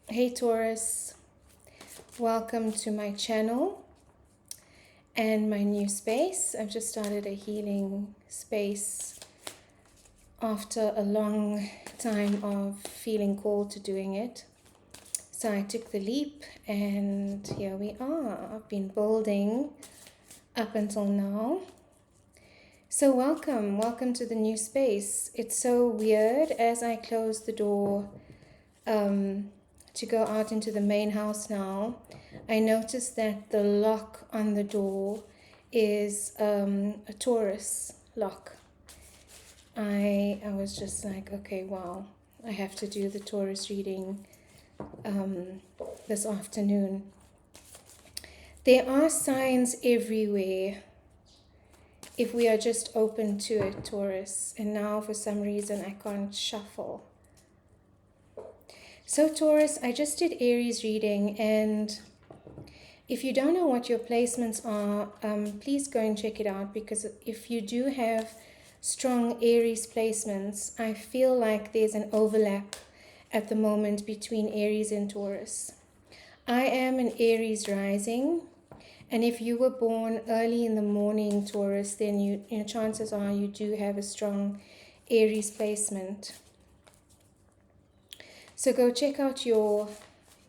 Hey Taurus, welcome to my channel and my new space. I've just started a healing space after a long time of feeling called to doing it. So I took the leap and here we are. I've been building up until now. So welcome to the new space. It's so weird as I close the door to go out into the main house now. I noticed that the lock on the door is a Taurus lock. I was just like, okay, wow, I have to do the Taurus reading this afternoon. There are signs everywhere if we are just open to it, Taurus. And now for some reason I can't shuffle. So Taurus, I just did Aries reading, and if you don't know what your placements are, please go and check it out, because if you do have strong Aries placements, I feel like there's an overlap at the moment between Aries and Taurus. I am an Aries rising, and if you were born early in the morning, Taurus, then you chances are you do have a strong Aries placement. So go check out your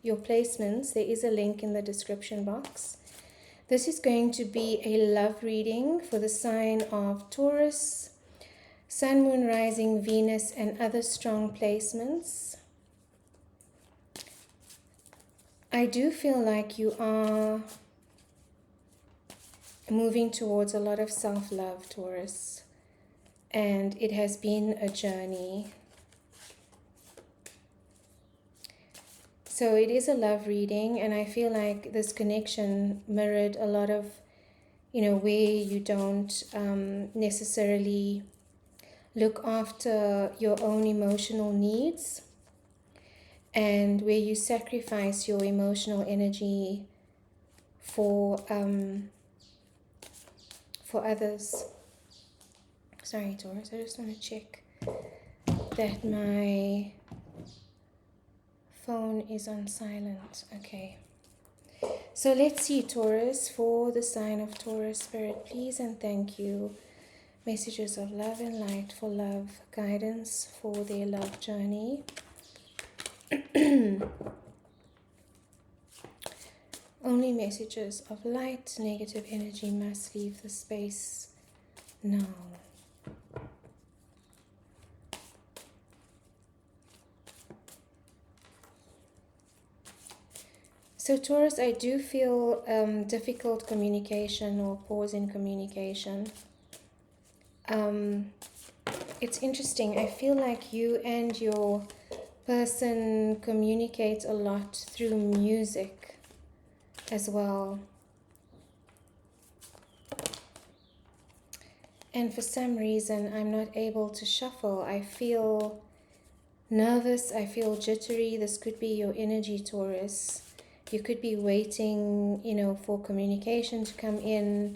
placements. There is a link in the description box. This is going to be a love reading for the sign of Taurus, Sun, Moon, Rising, Venus, and other strong placements. I do feel like you are moving towards a lot of self-love, Taurus, and it has been a journey. So it is a love reading, and I feel like this connection mirrored a lot of, where you don't necessarily look after your own emotional needs, and where you sacrifice your emotional energy for others. Sorry, Taurus, I just want to check that my phone is on silent. Okay. So let's see, Taurus, for the sign of Taurus, Spirit, please and thank you. Messages of love and light for love, guidance for their love journey. Only messages of light, negative energy must leave the space now. So Taurus, I do feel difficult communication or pause in communication. It's interesting. I feel like you and your person communicate a lot through music as well. And for some reason, I'm not able to shuffle. I feel nervous. I feel jittery. This could be your energy, Taurus. You could be waiting, for communication to come in,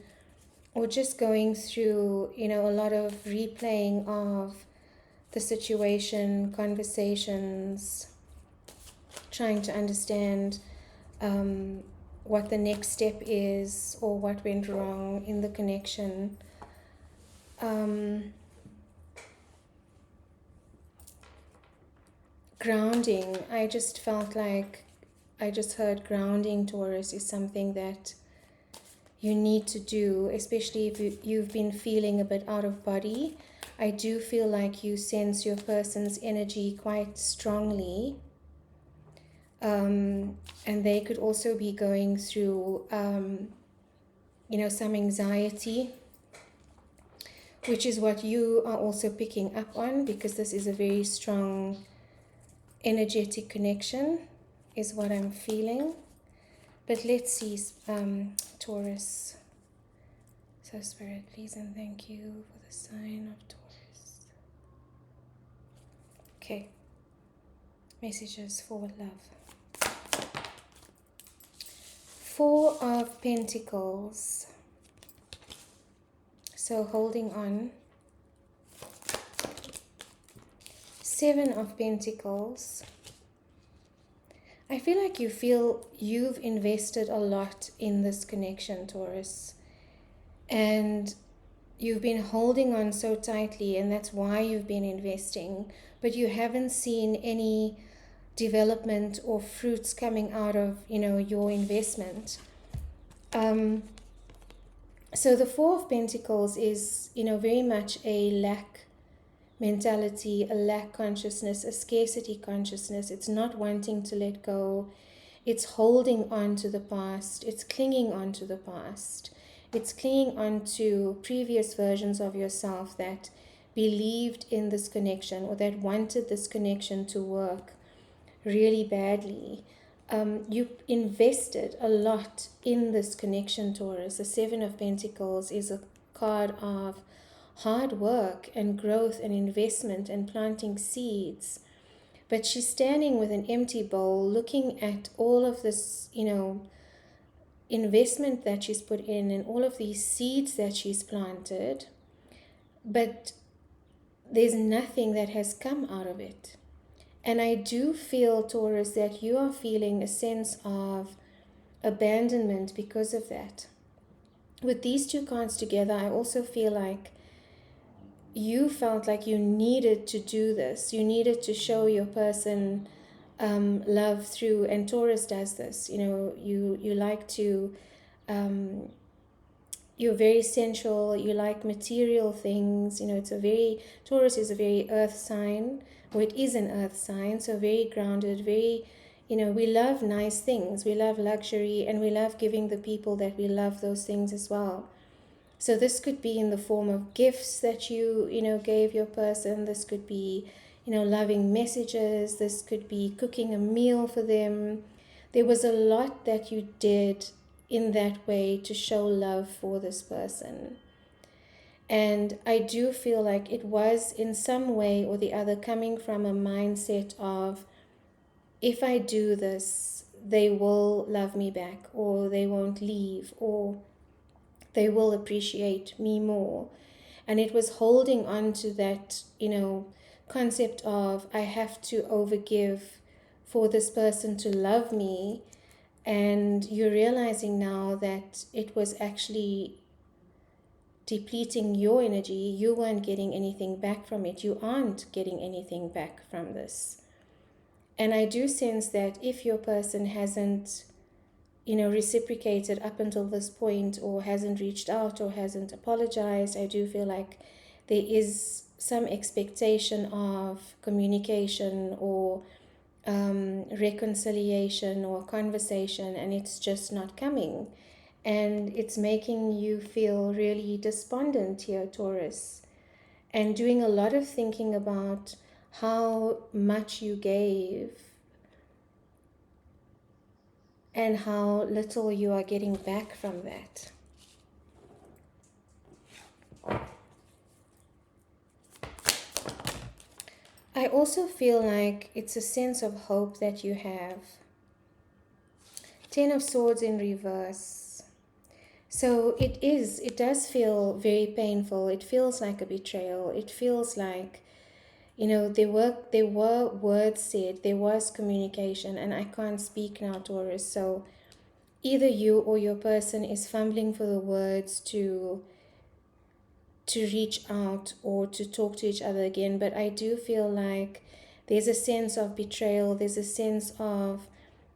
or just going through, a lot of replaying of the situation, conversations, trying to understand what the next step is or what went wrong in the connection. Grounding, I just felt like I just heard grounding, Taurus, is something that you need to do, especially if you've been feeling a bit out of body. I do feel like you sense your person's energy quite strongly. And they could also be going through, some anxiety, which is what you are also picking up on, because this is a very strong energetic connection, is what I'm feeling. But let's see, Taurus. So Spirit, please and thank you for the sign of Taurus. Okay. Messages for love. 4 of Pentacles. So holding on. 7 of Pentacles. I feel like you've invested a lot in this connection, Taurus. And you've been holding on so tightly, and that's why you've been investing. But you haven't seen any development or fruits coming out of, your investment. So the Four of Pentacles is, very much a lack mentality, a lack consciousness, a scarcity consciousness. It's not wanting to let go. It's holding on to the past. It's clinging on to the past. It's clinging on to previous versions of yourself that believed in this connection or that wanted this connection to work really badly. You invested a lot in this connection, Taurus. The Seven of Pentacles is a card of hard work and growth and investment and planting seeds. But she's standing with an empty bowl looking at all of this, investment that she's put in and all of these seeds that she's planted. But there's nothing that has come out of it. And I do feel, Taurus, that you are feeling a sense of abandonment because of that. With these two cards together, I also feel like you felt like you needed to do this. You needed to show your person love through, and Taurus does this. You like to, you're very sensual. You like material things. Taurus is a very earth sign. It is an earth sign, so very grounded, very, we love nice things. We love luxury, and we love giving the people that we love those things as well. So this could be in the form of gifts that you gave your person. This could be, loving messages. This could be cooking a meal for them. There was a lot that you did in that way to show love for this person. And I do feel like it was in some way or the other coming from a mindset of, if I do this, they will love me back, or they won't leave, or they will appreciate me more. And it was holding on to that, concept of, I have to overgive for this person to love me. And you're realizing now that it was actually depleting your energy. You weren't getting anything back from it. You aren't getting anything back from this. And I do sense that if your person hasn't, reciprocated up until this point, or hasn't reached out, or hasn't apologized, I do feel like there is some expectation of communication or reconciliation or conversation, and it's just not coming. And it's making you feel really despondent here, Taurus, and doing a lot of thinking about how much you gave and how little you are getting back from that. I also feel like it's a sense of hope that you have. Ten of Swords in reverse. So it does feel very painful. It feels like a betrayal. It feels like, there were words said, there was communication, and I can't speak now, Taurus. So either you or your person is fumbling for the words to reach out or to talk to each other again. But I do feel like there's a sense of betrayal. There's a sense of,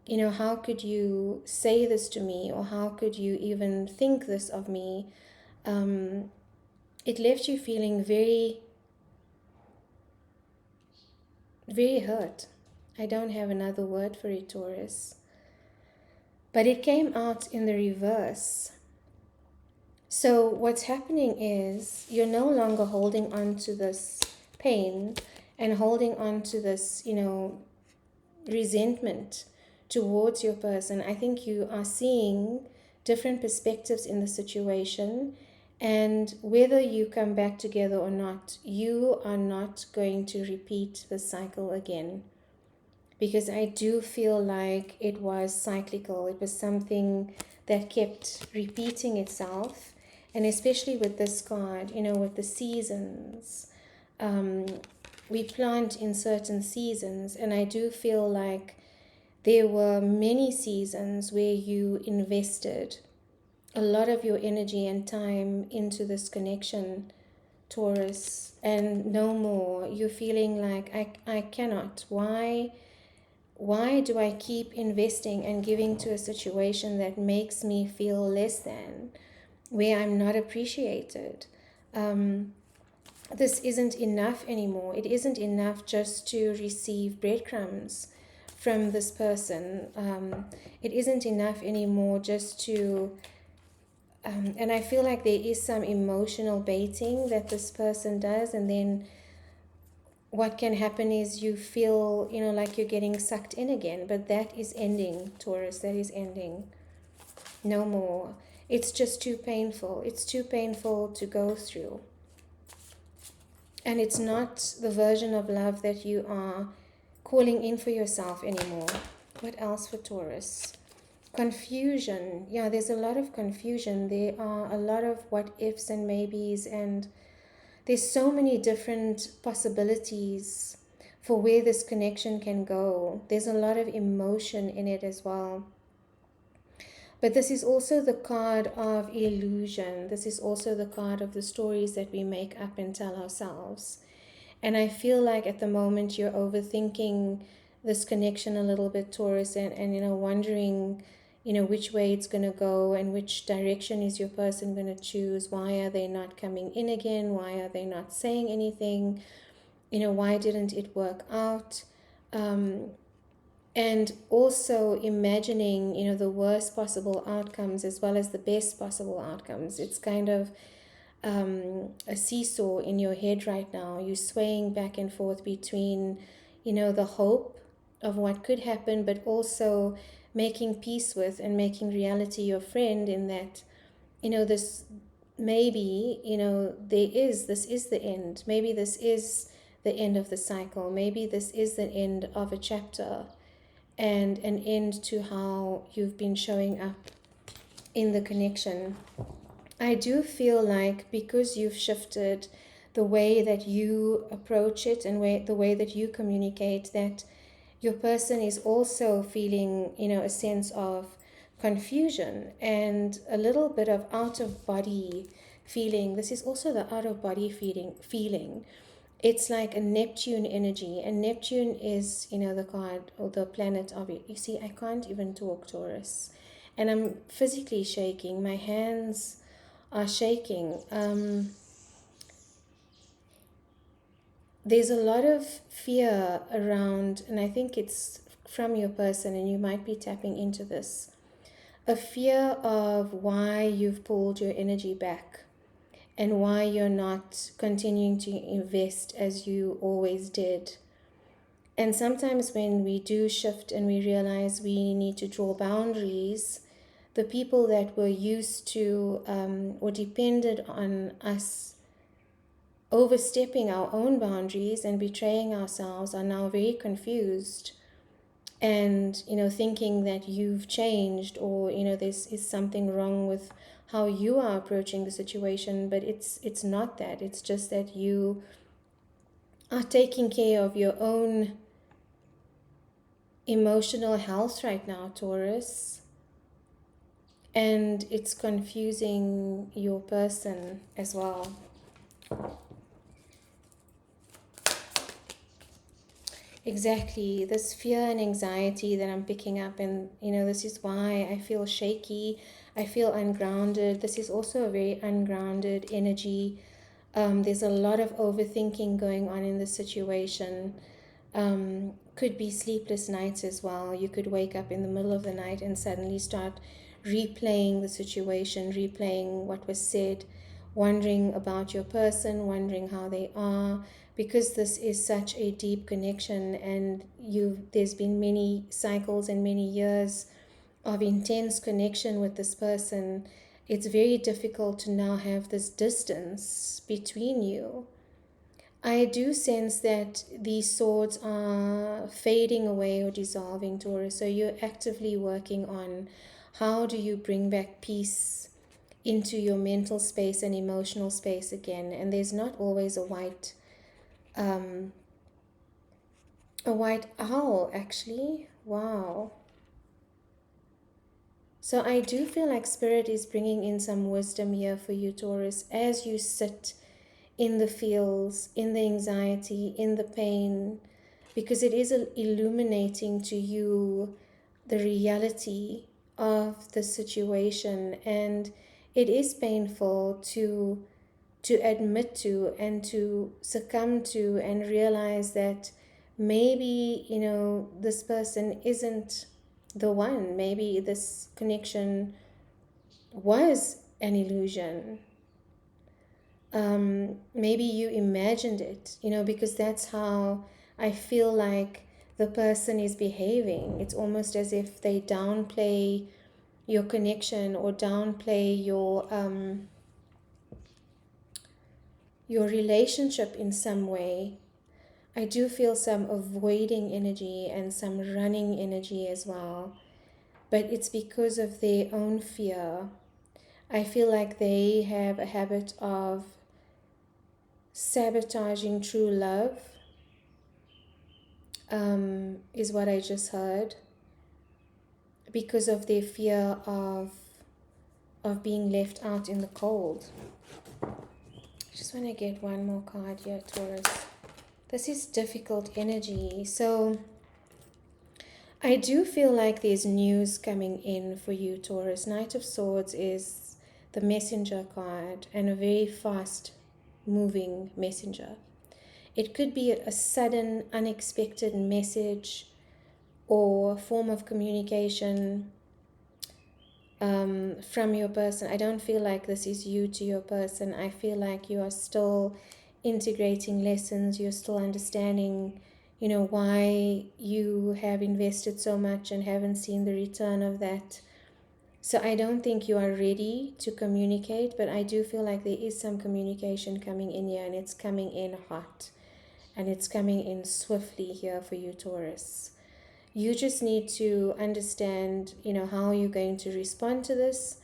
how could you say this to me, or how could you even think this of me? It left you feeling very, very hurt. I don't have another word for it, Taurus. But it came out in the reverse. So what's happening is you're no longer holding on to this pain and holding on to this, resentment towards your person. I think you are seeing different perspectives in the situation, and whether you come back together or not, you are not going to repeat the cycle again. Because I do feel like it was cyclical. It was something that kept repeating itself. And especially with this card, with the seasons, we plant in certain seasons. And I do feel like There were many seasons where you invested a lot of your energy and time into this connection, Taurus, and no more. You're feeling like, I cannot. Why do I keep investing and giving to a situation that makes me feel less than, where I'm not appreciated? This isn't enough anymore. It isn't enough just to receive breadcrumbs from this person. It isn't enough anymore just to, and I feel like there is some emotional baiting that this person does, and then what can happen is you feel, like you're getting sucked in again. But that is ending, Taurus. That is ending. No more. It's just too painful. It's too painful to go through. And it's not the version of love that you are calling in for yourself anymore. What else for Taurus? Confusion. Yeah, there's a lot of confusion. There are a lot of what ifs and maybes, and there's so many different possibilities for where this connection can go. There's a lot of emotion in it as well. But this is also the card of illusion. This is also the card of the stories that we make up and tell ourselves. And I feel like at the moment you're overthinking this connection a little bit, Taurus, and wondering, which way it's going to go and which direction is your person going to choose. Why are they not coming in again? Why are they not saying anything? Why didn't it work out? And also imagining, the worst possible outcomes as well as the best possible outcomes. It's kind of a seesaw in your head right now. You're swaying back and forth between, the hope of what could happen, but also making peace with and making reality your friend, in that, this maybe, this is the end. Maybe this is the end of the cycle. Maybe this is the end of a chapter and an end to how you've been showing up in the connection. I do feel like because you've shifted the way that you approach it and the way that you communicate, that your person is also feeling, a sense of confusion and a little bit of out of body feeling. This is also the out of body feeling. It's like a Neptune energy, and Neptune is, the card or the planet of it. You see, I can't even talk, Taurus, and I'm physically shaking. My hands are shaking. There's a lot of fear around, and I think it's from your person, and you might be tapping into this. A fear of why you've pulled your energy back and why you're not continuing to invest as you always did. And sometimes when we do shift and we realize we need to draw boundaries, the people that were used to or depended on us overstepping our own boundaries and betraying ourselves are now very confused and, thinking that you've changed, or, this is something wrong with how you are approaching the situation. But it's not that. It's just that you are taking care of your own emotional health right now, Taurus, and it's confusing your person as well. Exactly, this fear and anxiety that I'm picking up, and this is why I feel shaky, I feel ungrounded. This is also a very ungrounded energy. There's a lot of overthinking going on in this situation. Could be sleepless nights as well. You could wake up in the middle of the night and suddenly start replaying the situation, replaying what was said, wondering about your person, wondering how they are, because this is such a deep connection, and there's been many cycles and many years of intense connection with this person. It's very difficult to now have this distance between you. I do sense that these swords are fading away or dissolving, Taurus. So you're actively working on how do you bring back peace into your mental space and emotional space again. And there's not always a white owl, actually. Wow. So I do feel like Spirit is bringing in some wisdom here for you, Taurus, as you sit in the feels, in the anxiety, in the pain, because it is illuminating to you the reality of the situation, and it is painful to admit to and to succumb to and realize that maybe, you know, this person isn't the one. Maybe this connection was an illusion. Maybe you imagined it, you know, because that's how I feel like the person is behaving. It's almost as if they downplay your connection or downplay your relationship in some way. I do feel some avoiding energy and some running energy as well, but it's because of their own fear. I feel like they have a habit of sabotaging true love, is what I just heard, because of their fear of being left out in the cold. I just want to get one more card here, Taurus. This is difficult energy. So I do feel like there's news coming in for you, Taurus. Knight of Swords is the messenger card, and a very fast moving messenger. It could be a sudden, unexpected message or form of communication from your person. I don't feel like this is you to your person. I feel like you are still integrating lessons. You're still understanding, you know, why you have invested so much and haven't seen the return of that. So I don't think you are ready to communicate, but I do feel like there is some communication coming in here, and it's coming in hot, and it's coming in swiftly here for you, Taurus. You just need to understand, you know, how you're going to respond to this,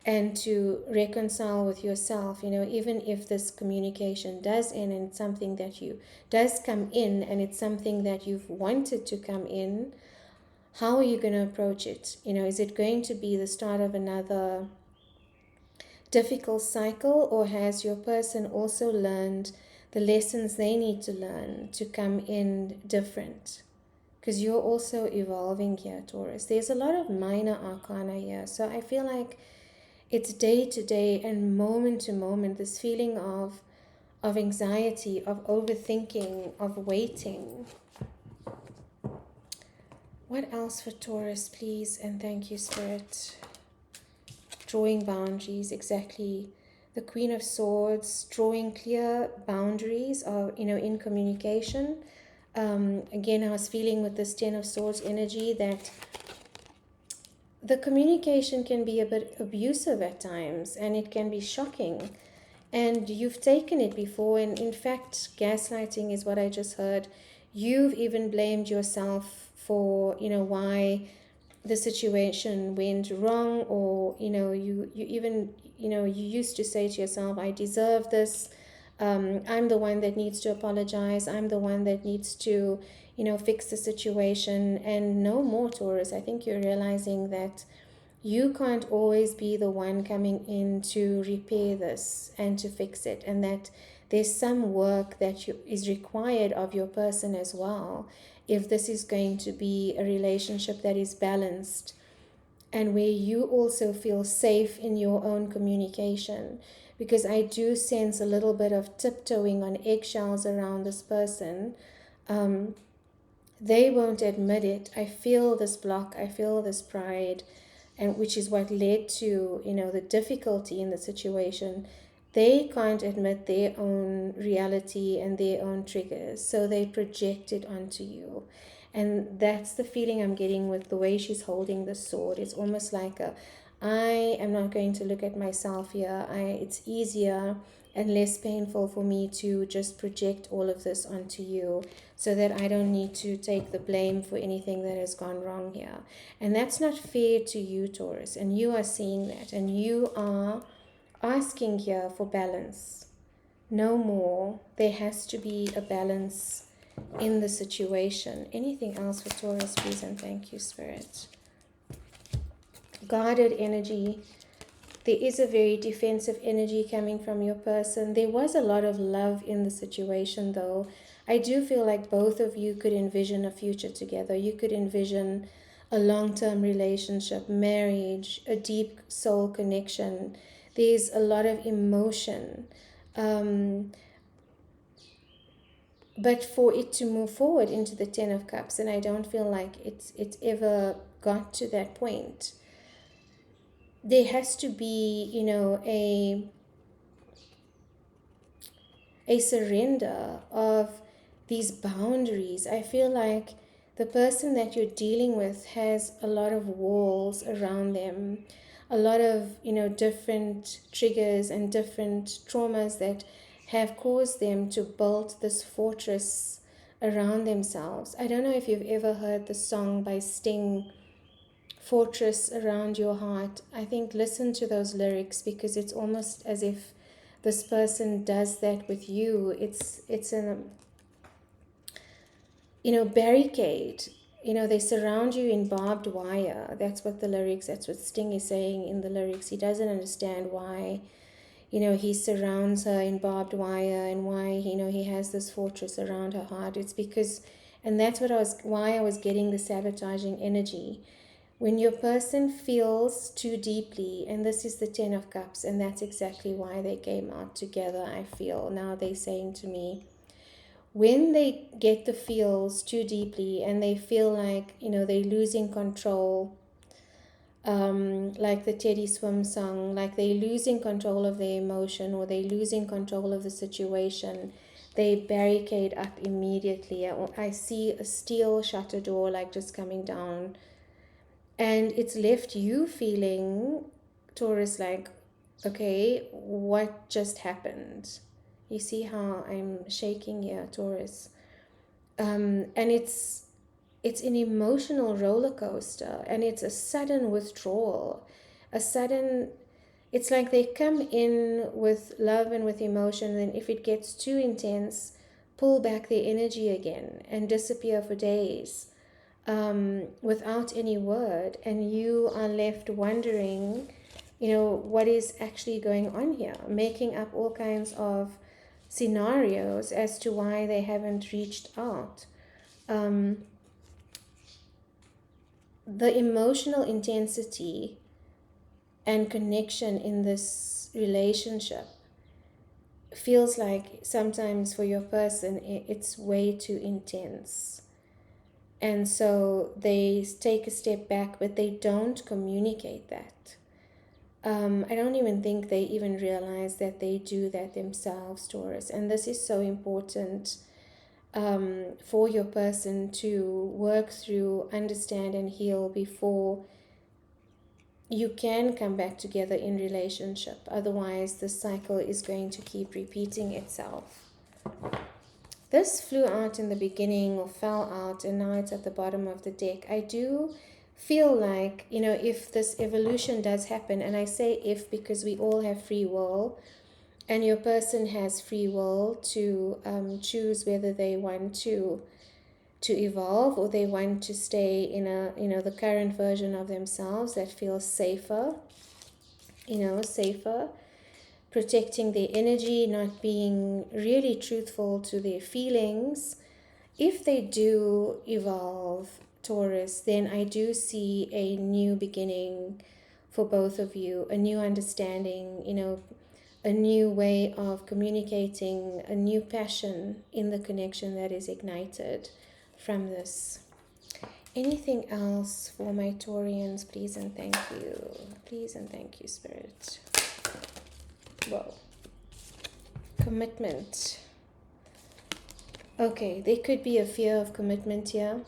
and to reconcile with yourself. You know, even if this communication does end and it's something that you does come in and it's something that you've wanted to come in, how are you going to approach it? You know, is it going to be the start of another difficult cycle, or has your person also learned the lessons they need to learn to come in different? Because you're also evolving here, Taurus. There's a lot of minor arcana here. So I feel like it's day to day and moment to moment, this feeling of anxiety, of overthinking, of waiting. What else for Taurus, please? And thank you, Spirit. Drawing boundaries, exactly. The Queen of Swords, drawing clear boundaries of, you know, in communication. Again, I was feeling with this Ten of Swords energy that the communication can be a bit abusive at times, and it can be shocking. And you've taken it before, and in fact, gaslighting is what I just heard. You've even blamed yourself for, you know, why the situation went wrong, or, you know, you even, you know, you used to say to yourself, I deserve this. I'm the one that needs to apologize. I'm the one that needs to, you know, fix the situation. And no more, Taurus. I think you're realizing that you can't always be the one coming in to repair this and to fix it, and that there's some work that is required of your person as well, if this is going to be a relationship that is balanced and where you also feel safe in your own communication. Because I do sense a little bit of tiptoeing on eggshells around this person. They won't admit it. I feel this block, I feel this pride, and which is what led to, you know, the difficulty in the situation. They can't admit their own reality and their own triggers, so they project it onto you. And that's the feeling I'm getting with the way she's holding the sword. It's almost like I am not going to look at myself here. It's easier and less painful for me to just project all of this onto you, so that I don't need to take the blame for anything that has gone wrong here. And that's not fair to you, Taurus. And you are seeing that, and you are asking here for balance. No more. There has to be a balance in the situation. Anything else for Taurus, please, and thank you, Spirit. Guarded energy. There is a very defensive energy coming from your person. There was a lot of love in the situation, though. I do feel like both of you could envision a future together. You could envision a long-term relationship, marriage, a deep soul connection. There's a lot of emotion. But for it to move forward into the Ten of Cups, and I don't feel like it's ever got to that point, there has to be, you know, a surrender of these boundaries. I feel like the person that you're dealing with has a lot of walls around them, a lot of, you know, different triggers and different traumas that have caused them to build this fortress around themselves. I don't know if you've ever heard the song by Sting, Fortress Around Your Heart. I think listen to those lyrics, because it's almost as if this person does that with you. It's an, you know, barricade. You know, they surround you in barbed wire. That's what the lyrics, that's what Sting is saying in the lyrics. He doesn't understand why, you know, he surrounds her in barbed wire, and why, you know, he has this fortress around her heart. It's because, and that's why I was getting the sabotaging energy. When your person feels too deeply, and this is the Ten of Cups, and that's exactly why they came out together, I feel. Now they're saying to me, when they get the feels too deeply and they feel like, you know, they're losing control, like the Teddy Swim song, like they're losing control of their emotion, or they're losing control of the situation, they barricade up immediately. I see a steel shutter door like just coming down, and it's left you feeling, Taurus, like, okay, what just happened? You see how I'm shaking here, Taurus? And it's an emotional roller coaster, and it's a sudden withdrawal, a sudden, it's like they come in with love and with emotion, and if it gets too intense, pull back their energy again and disappear for days, without any word, and you are left wondering, you know, what is actually going on here, making up all kinds of scenarios as to why they haven't reached out. The emotional intensity and connection in this relationship feels like sometimes for your person it's way too intense. And so they take a step back, but they don't communicate that. I don't even think they even realize that they do that themselves, Taurus. And this is so important for your person to work through, understand, and heal before you can come back together in relationship. Otherwise, the cycle is going to keep repeating itself. This flew out in the beginning, or fell out, and now it's at the bottom of the deck. I do feel like, you know, if this evolution does happen, and I say if because we all have free will, and your person has free will to choose whether they want to evolve, or they want to stay in a, you know, the current version of themselves that feels safer, you know, safer, protecting their energy, not being really truthful to their feelings. If they do evolve, Taurus, then I do see a new beginning for both of you, a new understanding, you know, a new way of communicating, a new passion in the connection that is ignited from this. Anything else for my Taurians, please and thank you. Please and thank you, Spirit. Whoa. Commitment. Okay, there could be a fear of commitment here.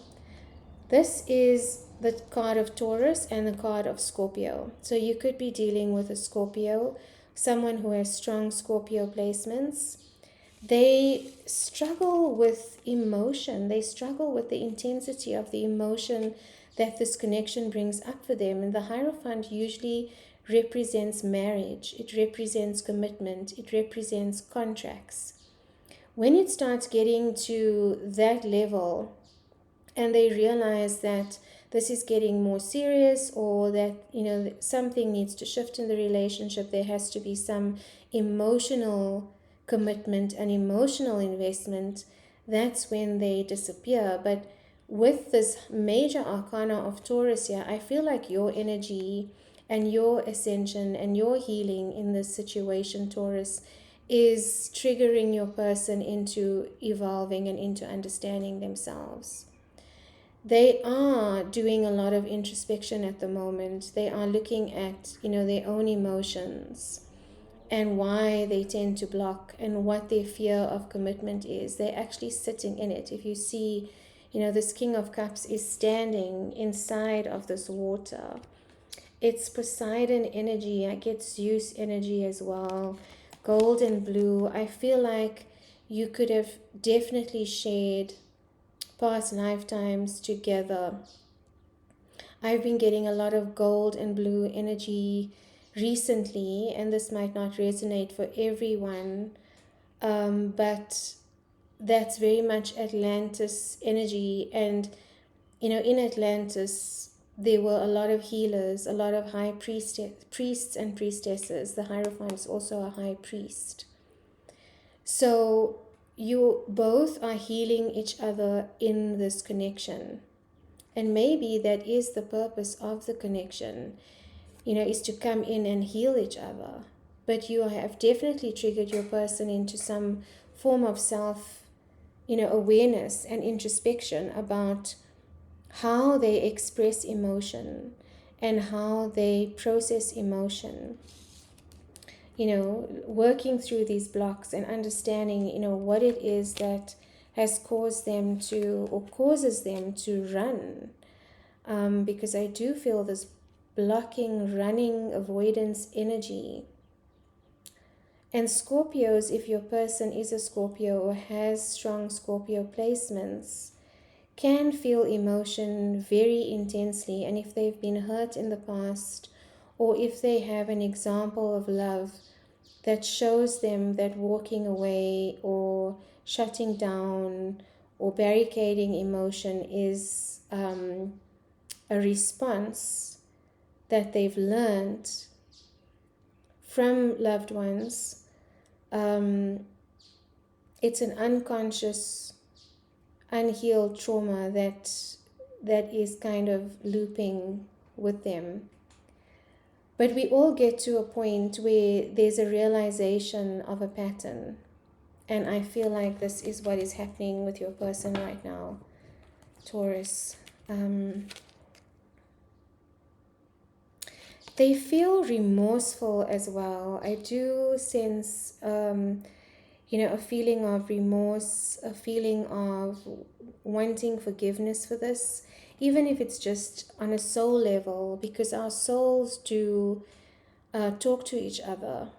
This is the card of Taurus and the card of Scorpio. So you could be dealing with a Scorpio, someone who has strong Scorpio placements. They struggle with emotion. They struggle with the intensity of the emotion that this connection brings up for them. And the Hierophant usually represents marriage. It represents commitment. It represents contracts. When it starts getting to that level and they realize that this is getting more serious, or that, you know, something needs to shift in the relationship, there has to be some emotional commitment and emotional investment, that's when they disappear. But with this major arcana of Taurus here, I feel like your energy and your ascension and your healing in this situation, Taurus, is triggering your person into evolving and into understanding themselves. They are doing a lot of introspection at the moment. They are looking at, you know, their own emotions and why they tend to block and what their fear of commitment is. They're actually sitting in it. If you see, you know, this King of Cups is standing inside of this water. It's Poseidon energy. I get Zeus energy as well. Gold and blue. I feel like you could have definitely shared past lifetimes together. I've been getting a lot of gold and blue energy recently, and this might not resonate for everyone, but that's very much Atlantis energy. And, you know, in Atlantis, there were a lot of healers, a lot of priests and priestesses. The Hierophant is also a high priest. So you both are healing each other in this connection. And maybe that is the purpose of the connection, you know, is to come in and heal each other. But you have definitely triggered your person into some form of self, you know, awareness and introspection about how they express emotion and how they process emotion. You know, working through these blocks and understanding, you know, what it is that has caused them to, or causes them to run. Because I do feel this blocking, running, avoidance energy. And Scorpios, if your person is a Scorpio or has strong Scorpio placements, can feel emotion very intensely. And if they've been hurt in the past, or if they have an example of love that shows them that walking away or shutting down or barricading emotion is a response that they've learned from loved ones, it's an unconscious, unhealed trauma that is kind of looping with them. But we all get to a point where there's a realization of a pattern. And I feel like this is what is happening with your person right now, Taurus. They feel remorseful as well. I do sense, you know, a feeling of remorse, a feeling of wanting forgiveness for this, even if it's just on a soul level, because our souls do talk to each other.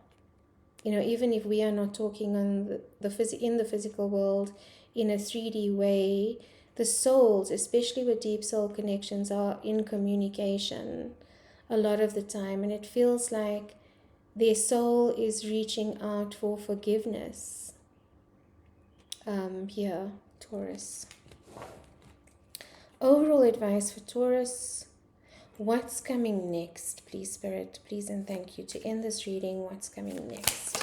You know, even if we are not talking on in the physical world in a 3D way, the souls, especially with deep soul connections, are in communication a lot of the time, and it feels like their soul is reaching out for forgiveness. Here, Taurus. Overall advice for Taurus: what's coming next, please, Spirit, please and thank you, to end this reading. What's coming next?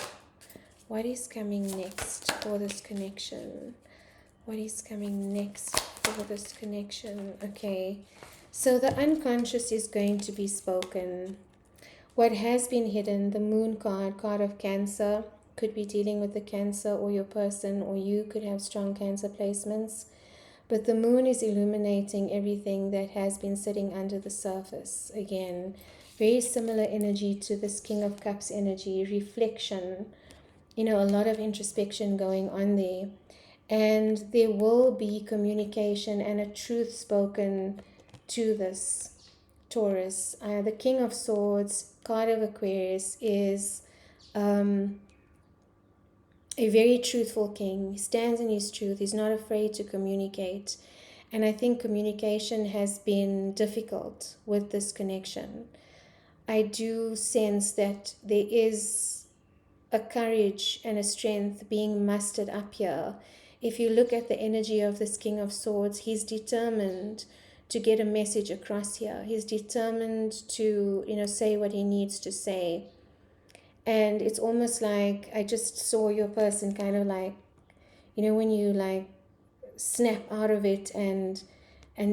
What is coming next for this connection? What is coming next for this connection? Okay, so the unconscious is going to be spoken. What has been hidden, the Moon card of Cancer, could be dealing with the Cancer or your person, or you could have strong Cancer placements. But the Moon is illuminating everything that has been sitting under the surface. Again, very similar energy to this King of Cups energy, reflection, you know, a lot of introspection going on there. And there will be communication and a truth spoken to this, Taurus. The King of Swords, card of Aquarius, is a very truthful king. He stands in his truth. He's not afraid to communicate. And I think communication has been difficult with this connection. I do sense that there is a courage and a strength being mustered up here. If you look at the energy of this King of Swords, he's determined to get a message across here. He's determined to, say what he needs to say. And it's almost like I just saw your person kind of like, when you like snap out of it and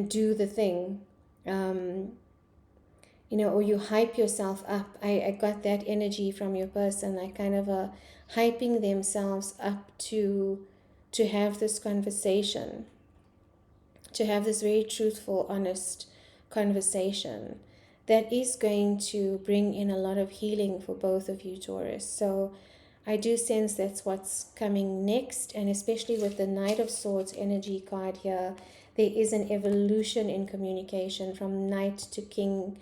do the thing, or you hype yourself up. I got that energy from your person, like kind of hyping themselves up to have this conversation, to have this very truthful, honest conversation that is going to bring in a lot of healing for both of you, Taurus. So I do sense that's what's coming next, and especially with the Knight of Swords energy card here, there is an evolution in communication from Knight to King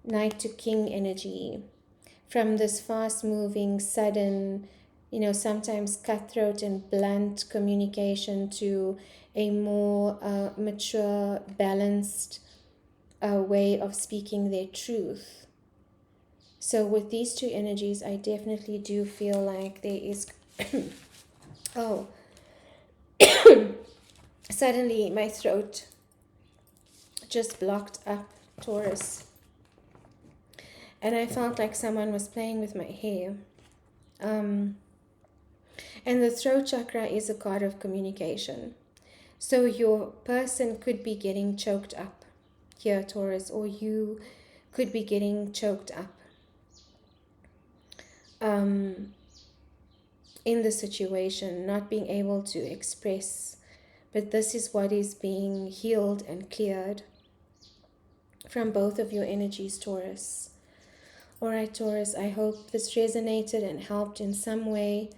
energy, from this fast-moving, sudden, sometimes cutthroat and blunt communication to a more mature, balanced way of speaking their truth. So with these two energies, I definitely do feel like there is... oh, suddenly my throat just blocked up, Taurus. And I felt like someone was playing with my hair. And the throat chakra is a card of communication. So your person could be getting choked up here, Taurus, or you could be getting choked up in the situation, not being able to express. But this is what is being healed and cleared from both of your energies, Taurus. All right, Taurus, I hope this resonated and helped in some way.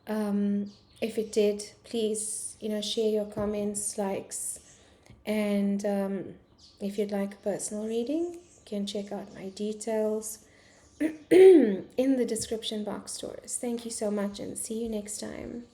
If it did, please, share your comments, likes, and if you'd like a personal reading, you can check out my details in the description box, Taurus. Thank you so much, and see you next time.